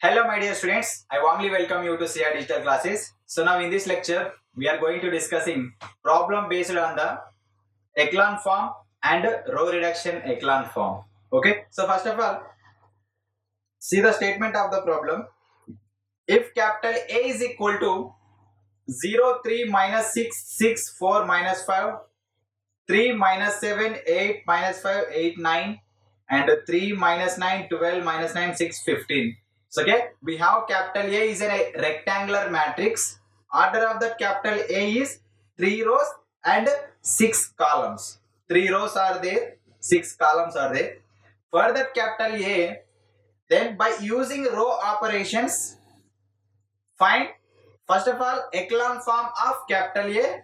Hello my dear students, I warmly welcome you to CR Digital Classes. So now in this lecture, we are going to discussing problem based on the echelon form and row reduction echelon form. Okay, so first of all, see the statement of the problem. If capital A is equal to 0, 3, minus 6, 6, 4, minus 5, 3, minus 7, 8, minus 5, 8, 9, and 3, minus 9, 12, minus 9, 6, 15. So okay, we have capital A is a rectangular matrix. Order of that capital A is 3 rows and 6 columns. 3 rows are there, 6 columns are there. For that capital A, then by using row operations, find first of all echelon form of capital A,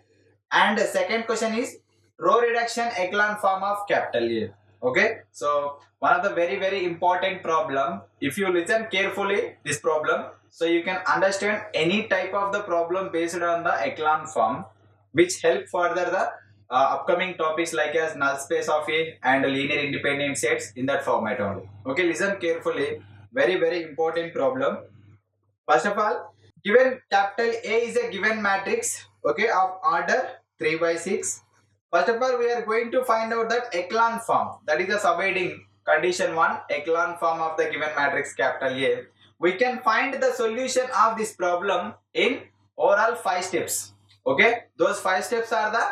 and second question is row reduction echelon form of capital A. Okay, so one of the very important problem, if you listen carefully this problem, so you can understand any type of the problem based on the echelon form, which help further the upcoming topics like as null space of A and linear independent sets in that format only. Okay, listen carefully, very important problem. First of all, given capital A is a given matrix, okay, of order 3 by 6. First of all, we are going to find out that echelon form, that is the subheading condition 1, echelon form of the given matrix capital A. We can find the solution of this problem in overall 5 steps. Okay, those 5 steps are the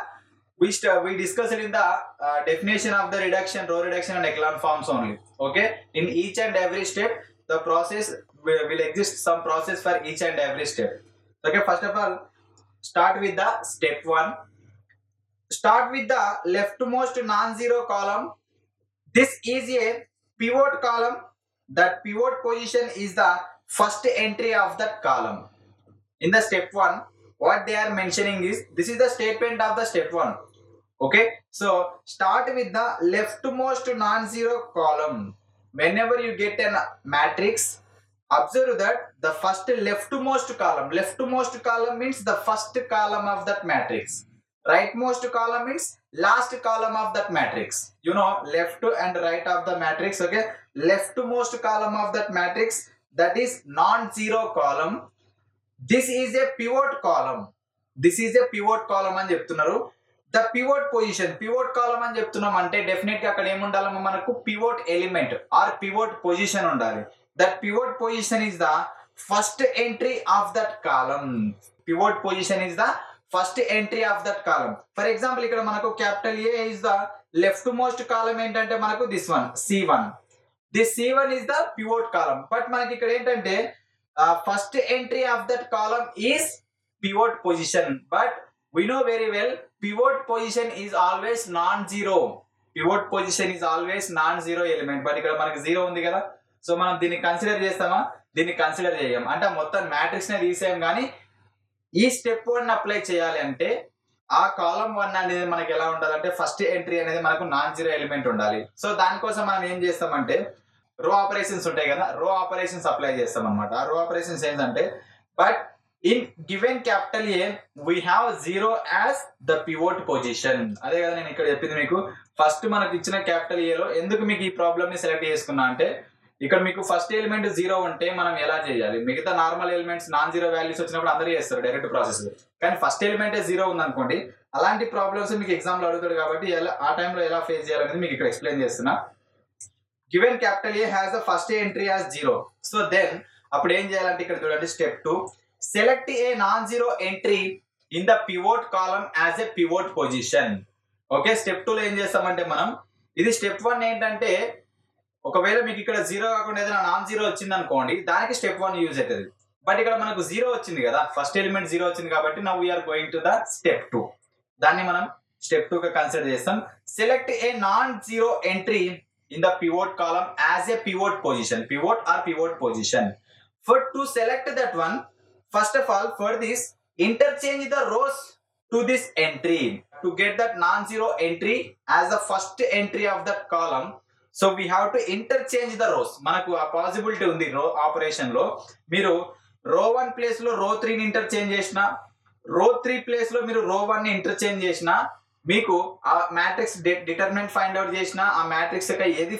which we discussed in the definition of the reduction, row reduction and echelon forms only. Okay, in each and every step, the process will exist some process for each and every step. Okay, first of all, start with the step 1. Start with the leftmost non-zero column. This is a pivot column. That pivot position is the first entry of that column. In the step 1, what they are mentioning is, this is the statement of the step 1. Okay, so start with the leftmost non-zero column. Whenever you get a matrix, observe that the first leftmost column means the first column of that matrix. Rightmost column means last column of that matrix. You know, left and right of the matrix. Okay, leftmost column of that matrix, that is non-zero column. This is a pivot column. This is a pivot column అని చెప్తున్నారు. The pivot position, pivot column అని చెప్తున్నాం అంటే definite గా అక్కడ ఏముండాలమ్మా, మనకు pivot element or pivot position ఉండాలి. That pivot position is the first entry of that column. Pivot position is the first entry of that column. For example ఇక్కడ మనకు capital A is the leftmost column ఏంటంటే మనకు this one C1. This C1 is the pivot column. But మనకి ఇక్కడ ఏంటంటే first entry of that column is pivot position, but we know very well pivot position is always non-zero. Pivot position is always non-zero element, but ఇక్కడ మనకి zero ఉంది కదా, so మనం దీన్ని consider చేస్తామా, దీన్ని కన్సిడర్ చేయం. అంటే మొత్తం మ్యాట్రిక్స్ నే తీసేయం, కానీ ఈ స్టెప్ 1 అప్లై చేయాలి అంటే ఆ కాలమ్ 1 అనేది మనకి ఎలా ఉండాలంటే ఫస్ట్ ఎంట్రీ అనేది మనకు నాన్ జీరో ఎలిమెంట్ ఉండాలి. సో దానికోసం మనం ఏం చేస్తామంటే రో ఆపరేషన్స్ ఉంటాయి కదా, రో ఆపరేషన్స్ అప్లై చేస్తాం అనమాట. ఆ రో ఆపరేషన్స్ ఏంటంటే, but in given capital A we have 0 as the pivot position. అదే కదా నేను ఇక్కడ చెప్పింది మీకు. ఫస్ట్ మనకు ఇచ్చిన క్యాపిటల్ A లో ఎందుకు మీకు ఈ ప్రాబ్లమ్ ని సెలెక్ట్ చేసుకున్నా అంటే, ఇక్కడ మీకు ఫస్ట్ ఎలిమెంట్ 0 ఉంటే మనం ఎలా చేయాలి, మిగతా normal elements non zero values వచ్చినప్పుడు అందరూ చేస్తారు డైరెక్ట్ ప్రాసెస్, కానీ ఫస్ట్ ఎలిమెంటే 0 ఉందనుకోండి, అలాంటి ప్రాబ్లమ్స్ మీకు ఎగ్జామ్ లో అడుగుతాడు కాబట్టి ఆ టైంలో ఎలా ఫేస్ చేయాలనేది మీకు ఇక్కడ ఎక్స్ప్లెయిన్ చేస్తున్నా. Given capital A has the first entry as 0, so then అప్పుడు ఏం చేయాలంటే ఇక్కడ చూడండి step 2, select a non-zero entry in the pivot column as a pivot position. Okay, step 2 లో ఏం చేస్తామంటే మనం, ఇది స్టెప్ 1 ఏంటంటే ఒకవేళ మీకు ఇక్కడ 0 కాకుండా ఏదైనా నాన్ జీరో వచ్చింది అనుకోండి, దానికి స్టెప్ 1 యూజ్ అవుతుంది. బట్ ఇక్కడ మనకు 0 వచ్చింది కదా, ఫస్ట్ ఎలిమెంట్ 0 వచ్చింది కాబట్టి now we are going to the step 2. దాన్ని మనం స్టెప్ 2 గా కన్సిడర్ చేస్తాం. Select a non zero entry in the pivot column as a pivot position, pivot or pivot position. For to select that one, first of all, for this, interchange the rows to this entry to get that non-zero entry as the first entry of that column. So we have to interchange the rows. మనకు ఆ possibility ఉంది రో operation లో. మీరు రో 1 place లో రో 3 ని ఇంటర్చేంజ్ చేసినా, రో 3 ప్లేస్ లో మీరు రో 1 ని ఇంటర్చేంజ్ చేసినా, మీకు ఆ మ్యాట్రిక్స్ డిటర్మినెంట్ ఫైండ్ అవుట్ చేసినా, ఆ మ్యాట్రిక్స్ యొక్క ఏది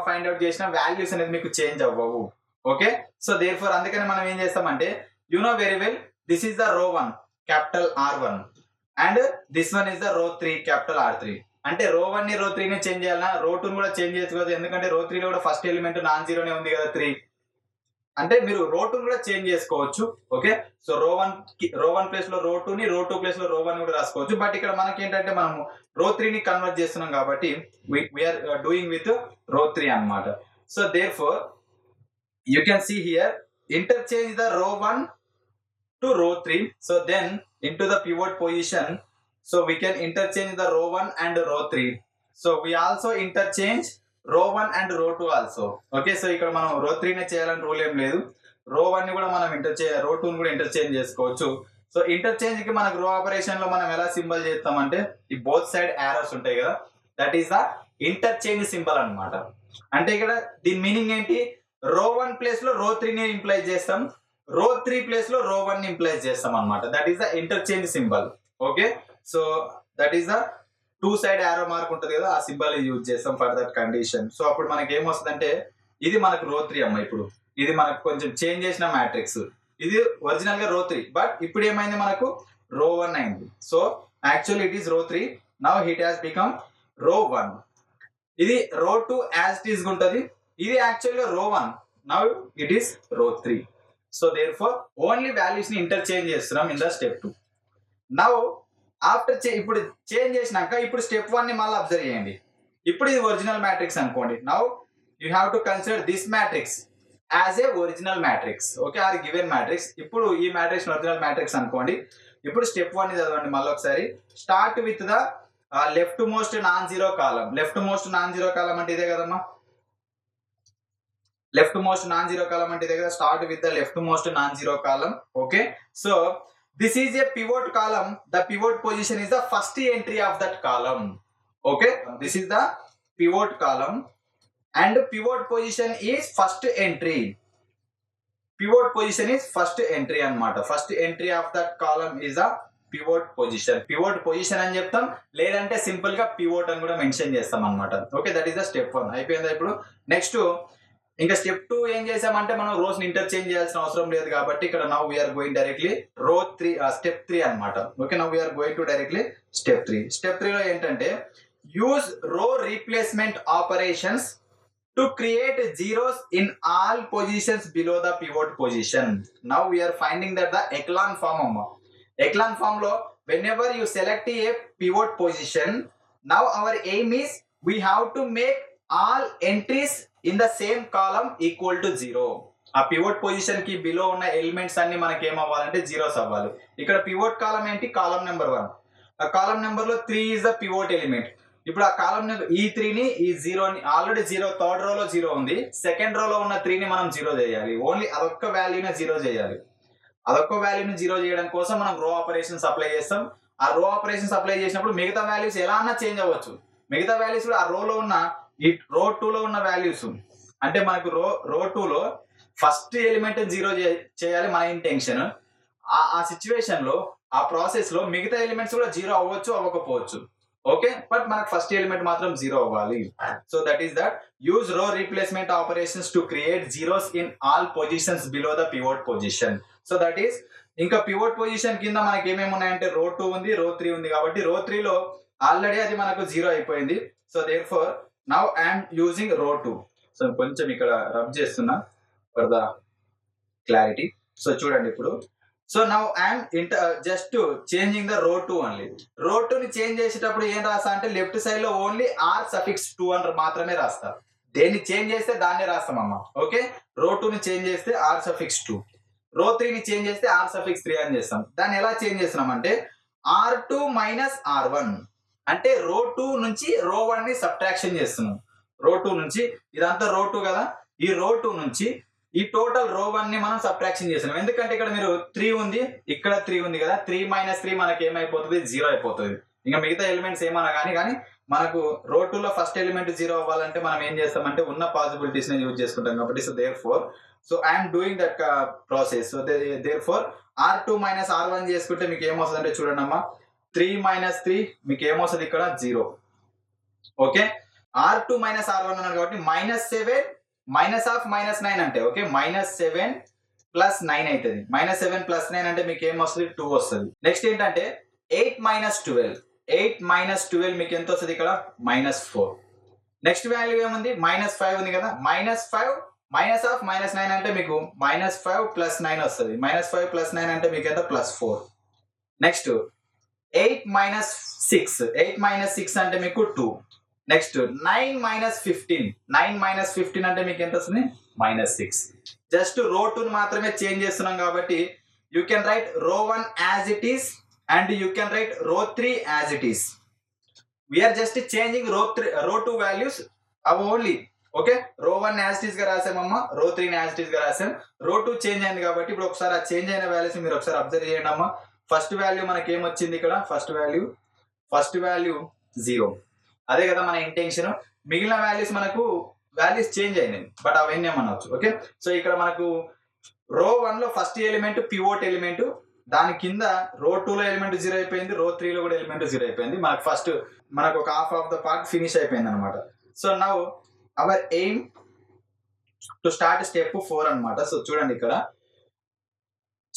ఫైండ్ అవుట్ చేసినా వాల్యూస్ అనేది మీకు చేంజ్ అవ్వవు. ఓకే, సో దేర్ ఫోర్ అందుకని మనం ఏం చేస్తామంటే you know very well this is the రో 1 capital R1 and this one is the రో 3 క్యాపిటల్ R3. అంటే రో 1 ని రో 3 ని చేంజ్ చేయాలన్నా రో 2 ని కూడా చేంజ్ చేయొచ్చు కదా, ఎందుకంటే రో 3 లో కూడా ఫస్ట్ ఎలిమెంట్ నాన్ జీరోనే ఉంది కదా 3. అంటే మీరు రో 2 కూడా చేంజ్ చేసుకోవచ్చు. ఓకే, సో రో 1 ప్లేస్ లో రో 2 ని, రో 2 ప్లేస్ లో రో 1 కూడా రాసుకోవచ్చు. బట్ ఇక్కడ మనకి ఏంటంటే మనము రో 3 ని కన్వర్ట్ చేస్తున్నాం కాబట్టి వీఆర్ డూయింగ్ విత్ రో 3 అన్నమాట. So therefore you can see here interchange the row 1 to row 3, so then into the pivot position, so we can interchange the row 1 and row 3. So we also interchange row 1 and row 2 also. Okay, so ఇక్కడ మనం row 3 నే చేయాలని rule ఏం లేదు, row 1 ని కూడా మనం row 2 ని కూడా ఇంటర్చేంజ్ చేసుకోవచ్చు. సో ఇంటర్చేంజ్ కి మనకు రో ఆపరేషన్ లో మనం ఎలా సింబల్ చేస్తామంటే ఈ బోత్ సైడ్ యారోస్ ఉంటాయి కదా, that is the interchange symbol అన్నమాట. అంటే ఇక్కడ దీని మీనింగ్ ఏంటి, రో 1 ప్లేస్ లో రో 3 ని ఇంప్లై చేస్తాం, రో 3 ప్లేస్ లో రో 1 ని ఇంప్లై చేస్తాం అన్నమాట. That is the interchange symbol. Okay, so that is the two side arrow mark ఉంటుంది కదా, ఆ సింబల్ యూజ్ చేస్తాం ఫర్ దట్ కండిషన్. సో అప్పుడు మనకి ఏమొస్తుందంటే ఇది మనకు రో 3 అమ్మ, ఇప్పుడు ఇది మనకు కొంచెం చేంజ్ చేసిన మ్యాట్రిక్స్, ఇది ఒరిజినల్ గా రో 3, బట్ ఇప్పుడు ఏమైంది మనకు రో 1 అయింది. So actually it is row 3, now it has become రో 1. ఇది రో 2 యాజ్ ఇట్ ఈస్ ఉంటది, ఇది యాక్చువల్గా రో 1, now it is row 3. So therefore only values ని ఇంటర్చేంజ్ చేస్తున్నాం in the step 2. Now after ఇప్పుడు చేంజ్ చేసినాక ఇప్పుడు స్టెప్ 1 ని మళ్ళీ అబ్జర్వ్ చేయండి. ఇప్పుడు ఇది ఒరిజినల్ మ్యాట్రిక్స్ అనుకోండి. Now you have to consider this matrix as a original matrix. Okay, or given matrix. ఇప్పుడు ఈ మ్యాట్రిక్స్ ఒరిజినల్ మ్యాట్రిక్స్ అనుకోండి. ఇప్పుడు స్టెప్ 1 ని చదవండి మళ్ళీ ఒకసారి. Start with the leftmost non zero column. Leftmost non zero column అంటే ఇదే కదమ్మా, left most non-zero column ante దగ్గర start with the left most non-zero column. Okay, so this is a pivot column. The pivot position is the first entry of that column. Okay, this is the pivot column and pivot position is first entry. Pivot position is first entry అన్నమాట. First entry of that column is the pivot position. Pivot position అని చెప్తాం, లేదంటే simple గా pivot అని కూడా mention చేస్తాం అన్నమాట. Okay, that is the step 1 అయిపోయిందా. ఇప్పుడు నెక్స్ట్ ఇంకా స్టెప్ 2 ఏం చేసామంటే మనం రోస్ ని ఇంటర్చేంజ్ చేయాల్సిన అవసరం లేదు కాబట్టి ఇక్కడ నౌ వీఆర్ గోయింగ్ డైరెక్ట్లీ రో 3 స్టెప్ 3 అన్నమాట. Okay, now we are going to directly step 3. Step 3 లో ఏంటంటే use row replacement operations to create zeros in all positions below the pivot position. Now we're finding that the echelon form అమ్మ. Echelon form లో whenever you select a pivot position, now our aim is we have to make all entries in the same column equal to 0. ఆ pivot position కి below ఉన్న elements అన్ని మనకి ఏం అవ్వాలంటే zeros అవ్వాలి. ఇక్కడ పివోట్ కాలం ఏంటి, కాలం నెంబర్ 1. ఆ కాలం నెంబర్ లో 3 ఇస్ ద పివోట్ ఎలిమెంట్. ఇప్పుడు ఆ కాలం ఈ 3 ని ఈ 0 ని ఆల్రెడీ 0 థర్డ్ రోలో 0 ఉంది, సెకండ్ రోలో ఉన్న 3 ని మనం 0 చేయాలి. ఓన్లీ అదొక్క వాల్యూని 0 చేయాలి. అదొక్క వాల్యూని 0 చేయడం కోసం మనం రో ఆపరేషన్స్ అప్లై చేస్తాం. ఆ రో ఆపరేషన్స్ అప్లై చేసినప్పుడు మిగతా వాల్యూస్ ఎలా అన్నా చేంజ్ అవ్వచ్చు. మిగతా వాల్యూస్ ఆ రోలో ఉన్న ఈ రో 2 లో ఉన్న వాల్యూస్ అంటే మనకు రో 2 లో ఫస్ట్ ఎలిమెంట్ 0 చేయాలి మన ఇంటెన్షన్. ఆ సిచ్యువేషన్ లో ఆ ప్రాసెస్ లో మిగతా ఎలిమెంట్స్ కూడా 0 అవ్వచ్చు అవ్వకపోవచ్చు. ఓకే, బట్ మనకు ఫస్ట్ ఎలిమెంట్ మాత్రం 0 అవ్వాలి. So that is that use row replacement operations to create zeros in all positions below the pivot position. So that is ఇంకా పివోట్ పొజిషన్ కింద మనకి ఏమేమి ఉన్నాయంటే రో 2 ఉంది, రో 3 ఉంది. కాబట్టి రో 3 లో ఆల్రెడీ అది మనకు 0 అయిపోయింది. So therefore now I'm using row 2. So కొంచెం ఇక్కడ రబ్ చేస్తున్నా ఫర్ ద క్లారిటీ. సో చూడండి ఇప్పుడు. So now I'm just changing the రో 2 ఓన్లీ. రో 2 ని చేంజ్ చేసేటప్పుడు ఏం రాస్తా అంటే లెఫ్ట్ సైడ్ లో ఓన్లీ ఆర్ సఫిక్స్ 2 అని మాత్రమే రాస్తా. దేన్ని చేంజ్ చేస్తే దాన్నే రాస్తామమ్మా. ఓకే, రో 2 ని చేంజ్ చేస్తే ఆర్ సఫిక్స్ 2, రో 3 ని చేంజ్ చేస్తే ఆర్ సఫిక్స్ 3 అని చేస్తాం. దాన్ని ఎలా చేంజ్ చేస్తున్నాం అంటే R2 మైనస్ R1 అంటే రో 2 నుంచి రో 1 ని సబ్ట్రాక్షన్ చేస్తున్నాం. రో 2 నుంచి ఇదంతా రో 2 కదా, ఈ రో 2 నుంచి ఈ టోటల్ రో 1 ని మనం సబ్ట్రాక్షన్ చేస్తున్నాం. ఎందుకంటే ఇక్కడ మీరు 3 ఉంది, ఇక్కడ 3 ఉంది కదా, 3 మైనస్ 3 మనకి ఏమైపోతుంది 0 అయిపోతుంది. ఇంకా మిగతా ఎలిమెంట్స్ ఏమన్నా కానీ మనకు రో 2 లో ఫస్ట్ ఎలిమెంట్ 0 అవ్వాలంటే మనం ఏం చేస్తామంటే ఉన్న పాసిబిలిటీస్ ని యూజ్ చేసుకుంటాం కాబట్టి. So therefore so I'm doing that process. So therefore R2 minus R1 చేసుకుంటే మీకు ఏమొస్తుంది అంటే చూడండి అమ్మా, 3 మైనస్ 3 మీకు ఏమొస్తుంది ఇక్కడ 0. ఓకే, R2 మైనస్ R1 అన్నారు కాబట్టి -7 -9 అంటే ఓకే -7 ప్లస్ 9 అవుతుంది. -7 ప్లస్ 9 అంటే మీకు ఏం వస్తుంది 2 వస్తుంది. నెక్స్ట్ ఏంటంటే 8 - 12 మీకు ఎంత వస్తుంది ఇక్కడ -4. నెక్స్ట్ వాల్యూ ఏముంది -5 ఉంది కదా, -5 -9 అంటే మీకు -5 ప్లస్ 9 వస్తుంది. -5 ప్లస్ 9 అంటే మీకు ఎంత +4. నెక్స్ట్ 8 - 6 అంటే మీకు 2. నెక్స్ట్ 9 - 15 అంటే మీకు ఎంత వస్తుంది -6. జస్ట్ రో 2 మాత్రమే చేంజ్ చేస్తున్నాం కాబట్టి you can write row 1 as it is and you can write row 3 as it is. We're just changing row 2 values అవి ఓన్లీ. ఓకే, రో 1 యాజ్ ఇట్ ఈస్ గా రాసామమ్మా, రో 3 యాజ్ ఇట్ ఈస్ గా రాసాం. రో 2 చేంజ్ అయింది కాబట్టి ఇప్పుడు ఒకసారి ఆ చేంజ్ అయిన వాల్యూస్ మీరు ఒకసారి అబ్జర్వ్ చేయండి అమ్మా. ఫస్ట్ వాల్యూ మనకి ఏమొచ్చింది ఇక్కడ, ఫస్ట్ వాల్యూ 0. అదే కదా మన ఇంటెన్షన్. మిగిలిన వాల్యూస్ మనకు వాల్యూస్ చేంజ్ అయినాయి బట్ అవన్నీ ఏమనవచ్చు. ఓకే, సో ఇక్కడ మనకు రో 1 లో ఫస్ట్ ఎలిమెంట్ పివోట్ ఎలిమెంట్, దాని కింద రో 2 లో ఎలిమెంట్ 0 అయిపోయింది, రో 3 లో కూడా ఎలిమెంట్ 0 అయిపోయింది. మనకు ఒక half of the part finish అయిపోయింది అనమాట. So now our aim to start step 4 అనమాట. సో చూడండి ఇక్కడ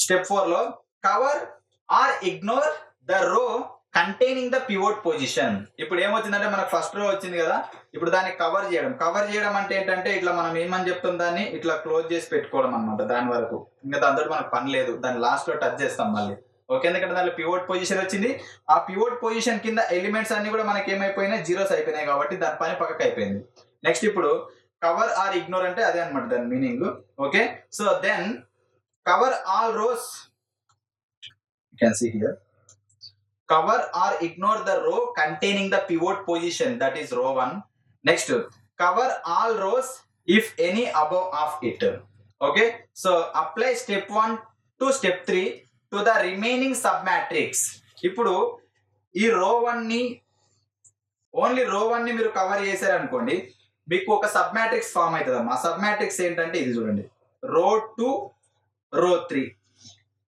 స్టెప్ 4 లో కవర్ ఆర్ ఇగ్నోర్ ద రో కంటైనింగ్ ద పివోట్ పొజిషన్. ఇప్పుడు ఏమొచ్చిందంటే మనకు ఫస్ట్ రో వచ్చింది కదా, ఇప్పుడు దాన్ని కవర్ చేయడం అంటే ఏంటంటే ఇట్లా మనం ఏమని చెప్తాం, దాన్ని ఇట్లా క్లోజ్ చేసి పెట్టుకోవడం అనమాట. దాని వరకు ఇంకా దాంతో మనకు పని లేదు, దాన్ని లాస్ట్ లో టచ్ చేస్తాం మళ్ళీ. ఓకే, ఎందుకంటే దాంట్లో పివోట్ పొజిషన్ వచ్చింది. ఆ పివోట్ పొజిషన్ కింద ఎలిమెంట్స్ అన్ని కూడా మనకి ఏమైపోయినాయి, జీరోస్ అయిపోయినాయి కాబట్టి దాని పని పక్కకు అయిపోయింది. నెక్స్ట్ ఇప్పుడు కవర్ ఆర్ ఇగ్నోర్ అంటే అదే అనమాట దాని meaning. Okay, so then cover all rows, you can see here, cover or ignore the row containing the pivot position, that is row 1. Next, cover all rows if any above of it. Okay, so apply step 1 to step 3 to the remaining submatrix. ఇప్పుడు ఈ రో 1 ని only రో 1 ని మీరు cover చేశారు అనుకోండి, మీకు ఒక సబ్ మ్యాట్రిక్స్ ఫామ్ అవుతుంది అమ్మా. సబ్ మ్యాట్రిక్స్ ఏంటంటే ఇది చూడండి, రో 2 రో 3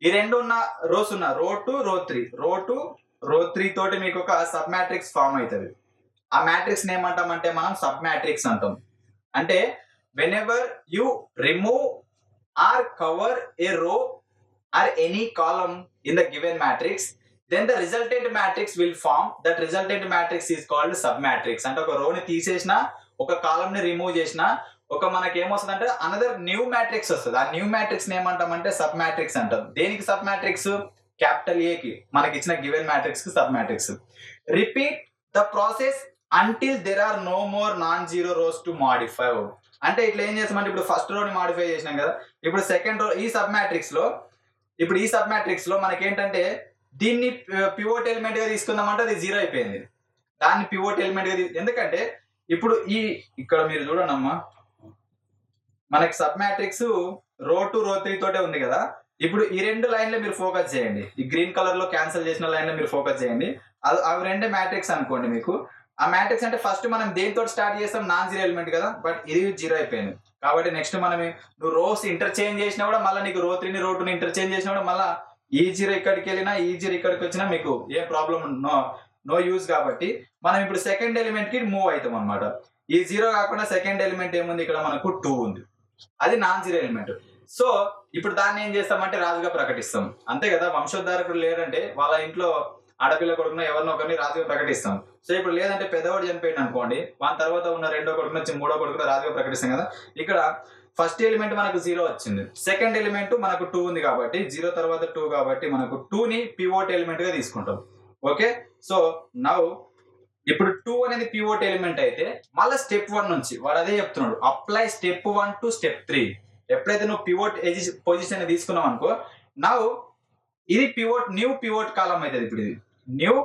ఈ రెండు ఉన్న రోస్ ఉన్న రో 2 రో 3 తోటి మీకు ఒక సబ్ మ్యాట్రిక్స్ ఫామ్ అవుతుంది. ఆ మ్యాట్రిక్స్ ఏమంటామంటే మనం సబ్ మ్యాట్రిక్స్ అంటాం. అంటే when ever you remove are cover ఏ రో or any column in the given matrix, then the resultant matrix will form. That resultant matrix is called submatrix. అంటే ఒక రోని తీసేసిన, ఒక కాలమ్ ని రిమూవ్ చేసిన, ఒక మనకి ఏమొస్తుంది అంటే అనదర్ న్యూ మ్యాట్రిక్స్ వస్తుంది. ఆ న్యూ మ్యాట్రిక్స్ ఏమంటామంటే సబ్ మ్యాట్రిక్స్ అంటాం. దేనికి సబ్ మ్యాట్రిక్స్, క్యాపిటల్ ఏ కి మనకి ఇచ్చిన గివెన్ మ్యాట్రిక్స్ కి sub matrix. Repeat the process until there are no more non zero rows to modify. అంటే ఇట్లా ఏం చేస్తామంటే ఇప్పుడు ఫస్ట్ రోని మాడిఫై చేసినాం కదా, ఇప్పుడు సెకండ్ రో ఈ సబ్ మ్యాట్రిక్స్ లో మనకి ఏంటంటే దీన్ని పివోట్ ఎలిమెంట్ గా తీసుకుందామంటే అది 0 అయిపోయింది. దాన్ని పివోట్ ఎలిమెంట్ గా ఎందుకంటే ఇప్పుడు ఇక్కడ మీరు చూడండి అమ్మా, మనకి సబ్ మ్యాట్రిక్స్ రో 2 రో 3 తోటే ఉంది కదా. ఇప్పుడు ఈ రెండు లైన్లో మీరు ఫోకస్ చేయండి, ఈ గ్రీన్ కలర్ లో క్యాన్సిల్ చేసిన లైన్ లో మీరు ఫోకస్ చేయండి. అవి రెండే మ్యాట్రిక్స్ అనుకోండి. మీకు ఆ మ్యాట్రిక్స్ అంటే ఫస్ట్ మనం దేనితో స్టార్ట్ చేస్తాం, నాన్ జీరో ఎలిమెంట్ కదా, బట్ ఇది 0 అయిపోయింది కాబట్టి నెక్స్ట్ మనం నువ్వు రోస్ ఇంటర్చేంజ్ చేసినా కూడా మళ్ళీ నీకు రో 3ని రో 2ని ఇంటర్చేంజ్ చేసినా కూడా మళ్ళీ ఈ 0 ఇక్కడికి వెళ్ళినా ఈ 0 ఇక్కడికి వచ్చినా మీకు ఏ ప్రాబ్లం నో యూజ్. కాబట్టి మనం ఇప్పుడు సెకండ్ ఎలిమెంట్ కి మూవ్ అవుతాం అనమాట. ఈ 0 కాకుండా సెకండ్ ఎలిమెంట్ ఏముంది ఇక్కడ మనకు 2 ఉంది, అది నాన్ జీరో ఎలిమెంట్. సో ఇప్పుడు దాన్ని ఏం చేస్తామంటే రాజుగా ప్రకటిస్తాం, అంతే కదా. వంశోద్ధారకుడు లేదంటే వాళ్ళ ఇంట్లో ఆడపిల్ల కొడుకున ఎవరినో ఒకరిని రాజుగా ప్రకటిస్తాం. సో ఇప్పుడు లేదంటే పెద్దవాడు చనిపోయింది అనుకోండి, వాని తర్వాత ఉన్న రెండో కొడుకున మూడో కొడుకున రాజుగా ప్రకటిస్తాం కదా. ఇక్కడ ఫస్ట్ ఎలిమెంట్ మనకు 0 వచ్చింది, సెకండ్ ఎలిమెంట్ మనకు 2 ఉంది కాబట్టి 0 తర్వాత 2 కాబట్టి మనకు 2ని పివోట్ ఎలిమెంట్ గా తీసుకుంటాం. ఓకే, సో నౌ ఇప్పుడు 2 అనేది పివోట్ ఎలిమెంట్ అయితే మళ్ళీ స్టెప్ 1 నుంచి వాడు అదే చెప్తున్నాడు, అప్లై స్టెప్ 1 టు స్టెప్ 3. ఎప్పుడైతే నువ్వు పివోట్ పొజిషన్ తీసుకున్నావు అనుకో, నౌ ఇది న్యూ పివోట్ కాలం అవుతుంది. ఇప్పుడు ఇది న్యూ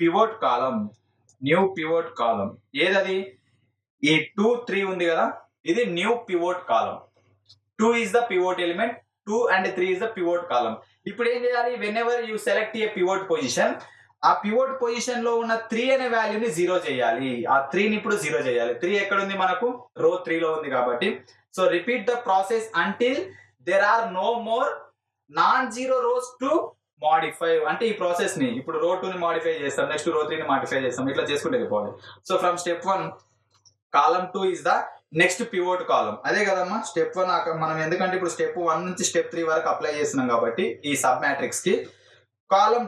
పివోట్ కాలం ఏదది, ఈ 2 3 ఉంది కదా, ఇది new pivot column. 2 is the pivot element, 2 and 3 is the pivot column. ఇప్పుడు ఏం చేయాలి, when ever you select A pivot position, ఆ పివోట్ పొజిషన్ లో ఉన్న 3 అనే వాల్యూని 0 చేయాలి. ఆ 3ని ఇప్పుడు 0 చేయాలి. 3 ఎక్కడ ఉంది మనకు, రో 3 లో ఉంది కాబట్టి. So repeat the process until there are no more non zero rows to modify. అంటే ఈ ప్రాసెస్ ని ఇప్పుడు రో 2ని మాడిఫై చేస్తాం, నెక్స్ట్ రో 3ని మాడిఫై చేస్తాం, ఇట్లా చేసుకుంటే వెళ్ళిపోవాలి. So from step 1 column 2 is the next pivot column అదే కదమ్మా స్టెప్ 1 మనం ఎందుకంటే ఇప్పుడు స్టెప్ 1 నుంచి స్టెప్ 3 వరకు అప్లై చేస్తున్నాం కాబట్టి ఈ సబ్ మ్యాట్రిక్స్ కి కాలం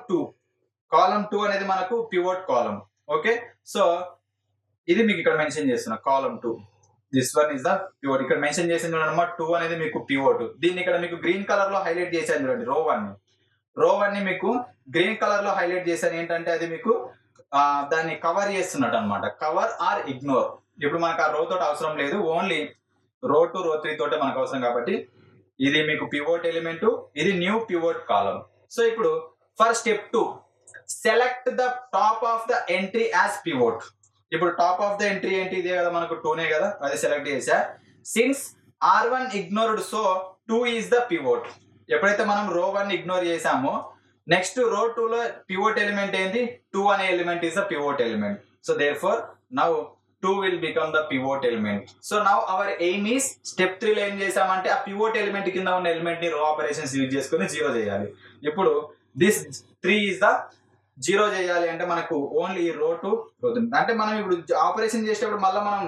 2 అనేది మనకు పివోట్ కాలం. ఓకే, సో ఇది మీకు ఇక్కడ మెన్షన్ చేస్తున్నా కాలం 2. This one is the pivot. ఇక్కడ మెన్షన్ చేసింది చూడండి 2 అనేది మీకు పివోట్. దీన్ని ఇక్కడ మీకు గ్రీన్ కలర్ లో హైలైట్ చేశాను చూడండి. రో 1 ని మీకు గ్రీన్ కలర్ లో హైలైట్ చేశాను. ఏంటంటే అది మీకు దాన్ని కవర్ చేస్తున్నట్టు అనమాట. Cover or ignore. ఇప్పుడు మనకు ఆ రో తోటి అవసరం లేదు, ఓన్లీ రో 2 రో 3 తోటే మనకు అవసరం కాబట్టి ఇది మీకు పివోట్ ఎలిమెంట్, ఇది న్యూ పివోట్ కాలం. సో ఇప్పుడు for step 2 select the top of the entry as pivot. ఇప్పుడు టాప్ ఆఫ్ ద ఎంట్రీ ఏంటి? ఇదే కదా మనకు 2నే కదా, అది సెలెక్ట్ చేసా. Since R1 ignored so 2 is the pivot. ఎప్పుడైతే మనం రో 1 ఇగ్నోర్ చేసామో నెక్స్ట్ రో 2 లో పివోట్ ఎలిమెంట్ ఏంటి? 2 అనే element is the pivot element. So therefore now 2 will become the pivot element. So now our aim is step 3 లో ఏం చేసామంటే ఆ పివోట్ ఎలిమెంట్ కింద ఉన్న ఎలిమెంట్ ని రో ఆపరేషన్స్ యూజ్ చేసుకొని 0 చేయాలి. ఇప్పుడు దిస్ 3 is the 0 చేయాలి అంటే మనకు ఓన్లీ రో 2 రో 3 అంటే మనం ఇప్పుడు ఆపరేషన్ చేసేటప్పుడు మళ్ళీ మనం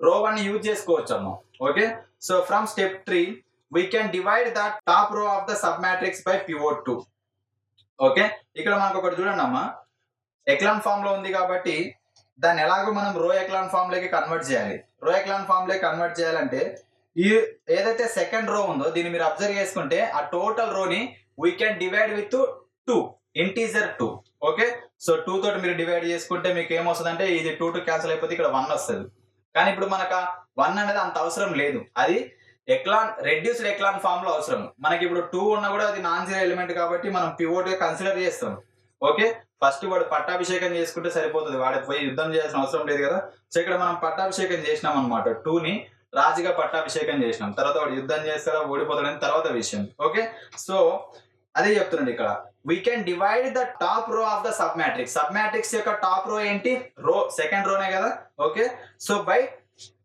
రో 1 యూజ్ చేసుకోవచ్చు అమ్మా. Okay, so from step 3 we can divide the top row of the submatrix by pivot 2. Okay, ఇక్కడ మనకు ఒకటి చూడండి అమ్మా, ఎక్లాన్ ఫామ్ లో ఉంది కాబట్టి దాన్ని ఎలాగో మనం రో ఎక్లాన్ ఫామ్ లోకి కన్వర్ట్ చేయాలి. రో ఎక్లాన్ ఫామ్ లోకి కన్వర్ట్ చేయాలంటే ఈ ఏదైతే సెకండ్ రో ఉందో దీన్ని మీరు అబ్జర్వ్ చేసుకుంటే ఆ టోటల్ రోని we can divide with 2 integer 2. Okay, so 2 తోటి మీరు డివైడ్ చేసుకుంటే మీకు ఏమొస్తుంది అంటే ఇది 2 క్యాన్సిల్ అయిపోతే ఇక్కడ 1 వస్తుంది. కానీ ఇప్పుడు మనకు 1 అనేది అంత అవసరం లేదు, అది ఎక్లాన్ రెడ్యూస్డ్ ఎక్లాన్ ఫామ్ లో అవసరం. మనకి ఇప్పుడు 2 ఉన్నా కూడా అది నాన్ జీరో ఎలిమెంట్ కాబట్టి మనం పివోట్ గా కన్సిడర్ చేస్తాం. ఓకే, ఫస్ట్ వాడు పట్టాభిషేకం చేసుకుంటే సరిపోతుంది, వాడి పోయి యుద్ధం చేయాల్సిన అవసరం లేదు కదా. సో ఇక్కడ మనం పట్టాభిషేకం చేసినాం అనమాట. 2ని రాజుగా పట్టాభిషేకం చేసినాం. తర్వాత వాడు యుద్ధం చేస్తాడా ఓడిపోతాడని తర్వాత విషయం. ఓకే, సో అదే చెప్తున్నాడు ఇక్కడ we can divide the top row of the sub matrix. సబ్ మ్యాట్రిక్స్ యొక్క టాప్ రో ఏంటి? రో సెకండ్ రోనే కదా. Okay, so by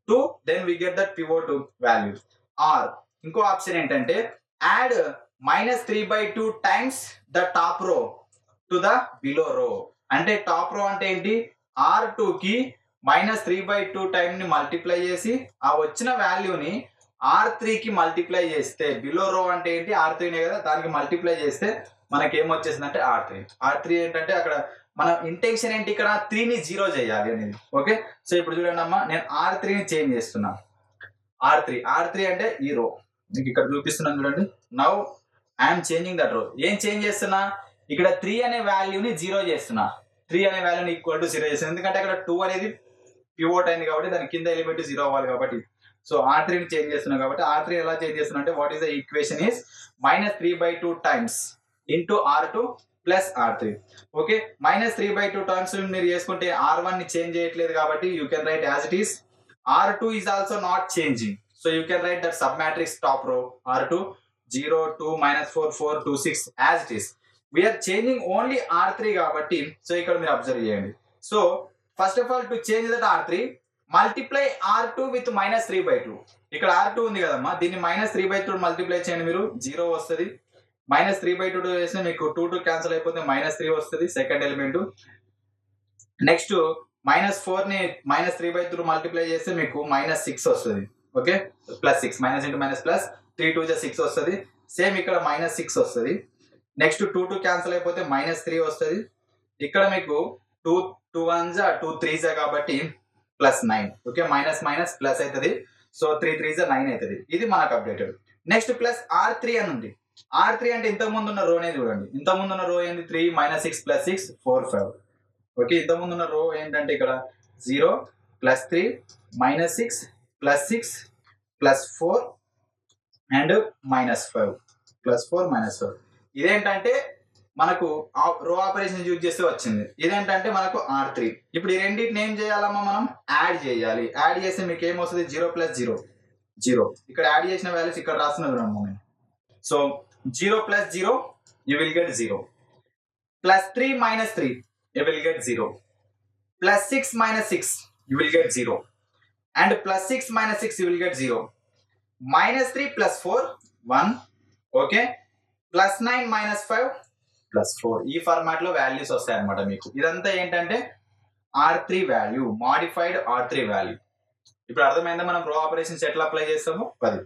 2 then we get that pivot value. Or ఇంకో ఆప్షన్ ఏంటంటే add -3/2 times the top row to the below row. అంటే top రో అంటే ఏంటి? R2 కి -3/2 టైం ని మల్టిప్లై చేసి ఆ వచ్చిన వాల్యూని R3 కి మల్టిప్లై చేస్తే బిలో రో అంటే ఏంటి? R3నే కదా, దానికి మల్టిప్లై చేస్తే మనకి ఏమొచ్చేసింది అంటే R3 ఏంటంటే అక్కడ మన ఇంటెన్షన్ ఏంటి? ఇక్కడ 3ని 0 చేయాలి అనేది. ఓకే, సో ఇప్పుడు చూడండి అమ్మా, నేను R3ని చేంజ్ చేస్తున్నా. R3 అంటే ఈ రో మీకు ఇక్కడ చూపిస్తున్నాను చూడండి. నౌ ఐఎమ్ చేంజింగ్ దట్ రో. ఏం చేంజ్ చేస్తున్నా? ఇక్కడ 3 అనే వాల్యూని 0 చేస్తున్నా. 3 అనే వాల్యూని ఈక్వల్ టు 0 చేస్తున్నా, ఎందుకంటే అక్కడ 2 అనేది పివోట్ అయింది కాబట్టి దాని కింద ఎలిమెంట్ 0 అవ్వాలి కాబట్టి. సో R3ని చేంజ్ చేస్తున్నా కాబట్టి R3 ఎలా చేంజ్ చేస్తున్నా అంటే what is the equation is -3/2 times into R2 plus R3. Okay, -3/2 times మీరు చేసుకుంటే R1 ని చేంజ్ చేయట్లేదు కాబట్టి you can write as it is. R2 is also not changing, so you can write that sub matrix top row R2 0 2 -4 4 2 6 as it is. We're changing only R3 కాబట్టి so ఇక్కడ మీరు observe చేయండి. So first of all to change that R3 multiply R2 with -3/2. ఇక్కడ R2 ఉంది కదమ్మా, దీన్ని -3/2 multiply చేయండి మీరు, 0 వస్తుంది. -3/2 చేస్తే మీకు 2 క్యాన్సిల్ అయిపోతే -3 వస్తుంది సెకండ్ ఎలిమెంట్. నెక్స్ట్ -4ని -3/2 మల్టిప్లై చేస్తే మీకు -6 వస్తుంది. ఓకే, +6 - ఇంటూ ప్లస్ 3 2 6 వస్తుంది. సేమ్ ఇక్కడ -6 వస్తుంది. నెక్స్ట్ 2 క్యాన్సిల్ అయిపోతే -3 వస్తుంది. ఇక్కడ మీకు 2 1s 2 3s కాబట్టి +9. ఓకే, మైనస్ ప్లస్ అవుతుంది. సో 3 3s 9 అవుతుంది. ఇది మనకు అప్డేటెడ్. నెక్స్ట్ ప్లస్ R3 అని ఉంది. R3 అంటే ఇంతకు ముందు ఉన్న రోనే చూడండి. ఇంతకు ముందు ఉన్న రో ఏంటి? 3 -6 + 6 4 5. ఓకే, ఇంతకు ముందు ఉన్న రో ఏంటంటే ఇక్కడ 0 +3 -6 +6 +4 అండ్ -5 +4 -4. ఇదేంటంటే మనకు రో ఆపరేషన్ యూజ్ చేస్తే వచ్చింది. ఇదేంటంటే మనకు R3. ఇప్పుడు ఈ రెండింటిని ఏం చేయాలమ్మా? మనం యాడ్ చేయాలి. యాడ్ చేస్తే మీకు ఏమొస్తుంది? 0 + 0 0. ఇక్కడ యాడ్ చేసిన వాల్యూస్ ఇక్కడ రాస్తున్నది మనం. So 0 + 0 you will get 0. +3 - 3 you will get 0. +6 - 6 you will get 0. And +6 - 6 you will get 0. -3 + 4 1. Okay, +9 - 5 +4. ఈ ఫార్మాట్ లో వాల్యూస్ వస్తాయి అనమాట మీకు. ఇదంతా ఏంటంటే R3 value, modified R3 value. ఇప్పుడు అర్థమైందా మనం రో ఆపరేషన్స్ ఎట్లా అప్లై చేస్తామో అది.